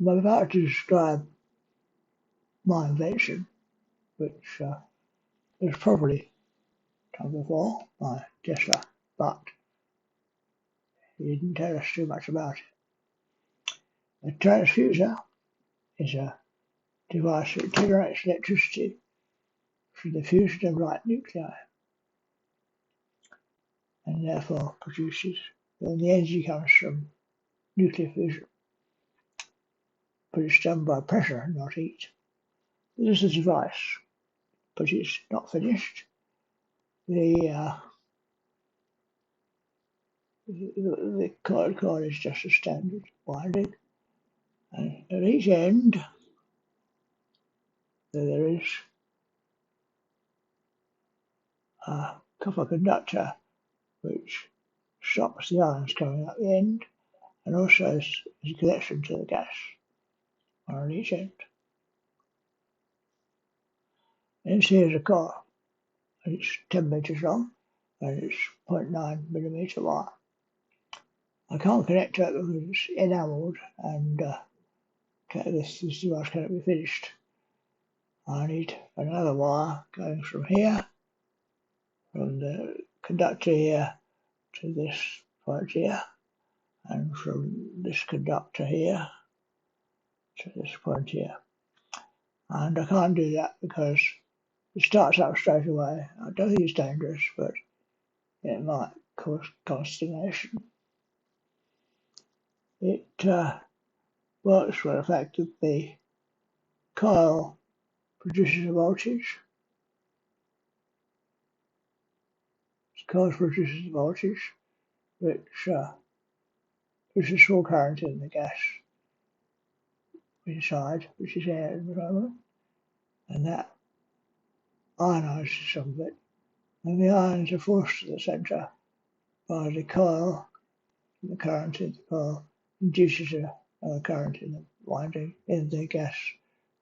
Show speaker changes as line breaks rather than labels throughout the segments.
I'm about to describe my invention, which was probably done before by Tesla, but he didn't tell us too much about it. A transducer is a device that generates electricity through the fusion of light nuclei and therefore produces, and the energy comes from nuclear fusion, but it's done by pressure, not heat. This is a device, but it's not finished. The coil is just a standard winding, and at each end there is a copper conductor which stops the ions coming out the end, and also is a connection to the gas on each end. And here's a coil. It's 10 meters long and it's 0.9 millimeter wide. I can't connect to it because it's enameled and this device cannot be finished. I need another wire going from here, from the conductor here to this point here, and from this conductor here to this point here. And I can't do that because it starts up straight away. I don't think it's dangerous, but it might cause consternation. It works for the fact that the coil produces a voltage. The coil produces a voltage which produces full current in the gas inside, which is air at the moment, and that ionizes some of it. And the ions are forced to the centre by the coil, and the current in the coil induces a current in the winding in the gas,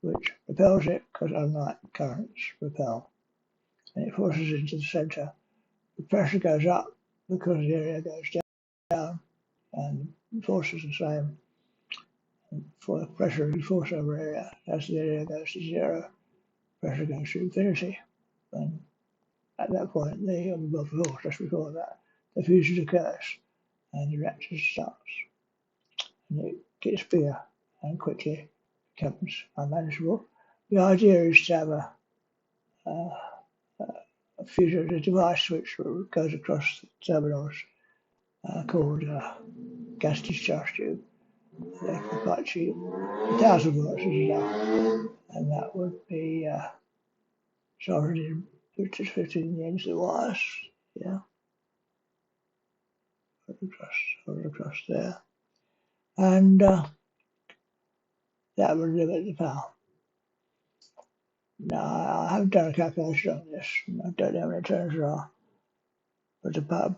which repels it because unlike currents repel. And it forces it into the centre. The pressure goes up because the area goes down, and the force is the same. And for the pressure is force over area. As the area goes to zero, pressure goes to infinity. And at that point, above the force, just before that, the fusion occurs and the reaction starts. And it gets bigger and quickly becomes unmanageable. The idea is to have a fusion, a device which goes across the terminals called gas discharge tube. They're quite cheap. 1,000 watts is enough, and that would be soldered in, just fitting the ends of the wires. Yeah, across there, and that would limit the power. Now, I haven't done a calculation on this, and I don't know how many turns there are, but the power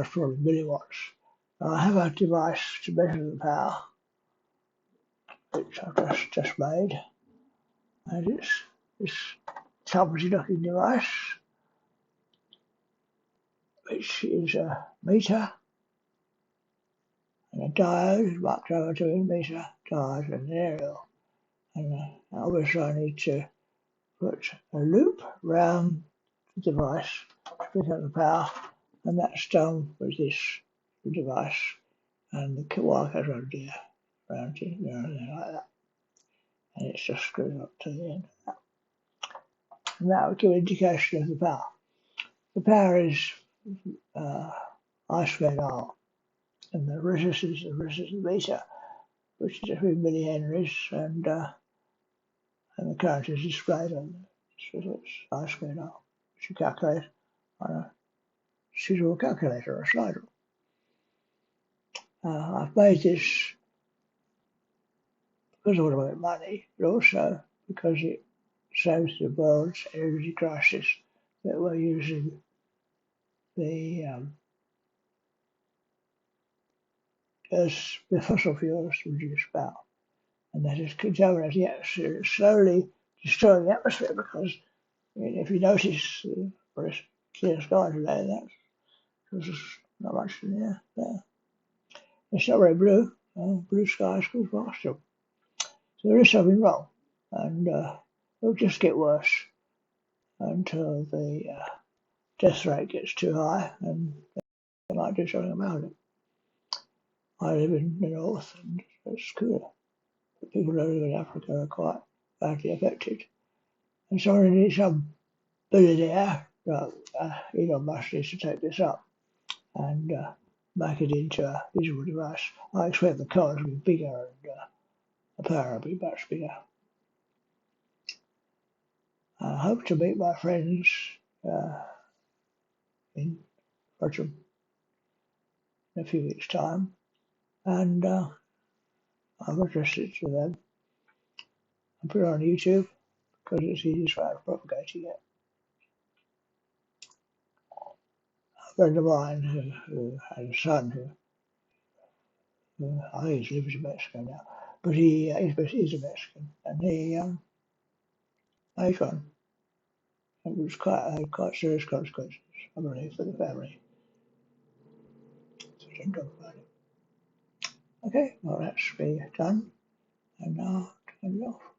is probably milliwatts. I have a device to measure the power, which I've just made, and it's this company looking device, which is a meter and a diode marked over to a meter, diode and an aerial. And obviously I need to put a loop round the device to pick up the power, and that's done with this device, and the wire goes around here, around here, like that, and it's just screwed up to the end of that. And that will give an indication of the power. The power is I squared R, and the resistance is the resistance meter, which is a few millihenries, and the current is displayed on the I squared R, which you calculate on a suitable calculator or a slider. I've made this because I want to make money, but also because it saves the world's energy crisis that we're using the fossil fuels to reduce power. And that is contaminating the atmosphere. It's slowly destroying the atmosphere because, I mean, if you notice, for this clear sky today, that's because there's not much in the air there. It's not very blue. Blue sky is called partial. So there is something wrong, and it'll just get worse until the death rate gets too high, and they might do something about it. I live in the north, and it's cool. The people who live in Africa are quite badly affected. And so I need some billionaire, Elon Musk needs to take this up and make it into a visual device. I expect the cars will be bigger and the power will be much bigger. I hope to meet my friends in Rotterdam in a few weeks' time, and I've addressed it to them and put it on YouTube because it's the easiest way of propagating it. A friend of mine who had a son who I think he lives in Mexico now, but he's a Mexican, and he made one. It was quite serious consequences, I believe, for the family. So I didn't talk about it. Okay, well that's me done, and now turn it off.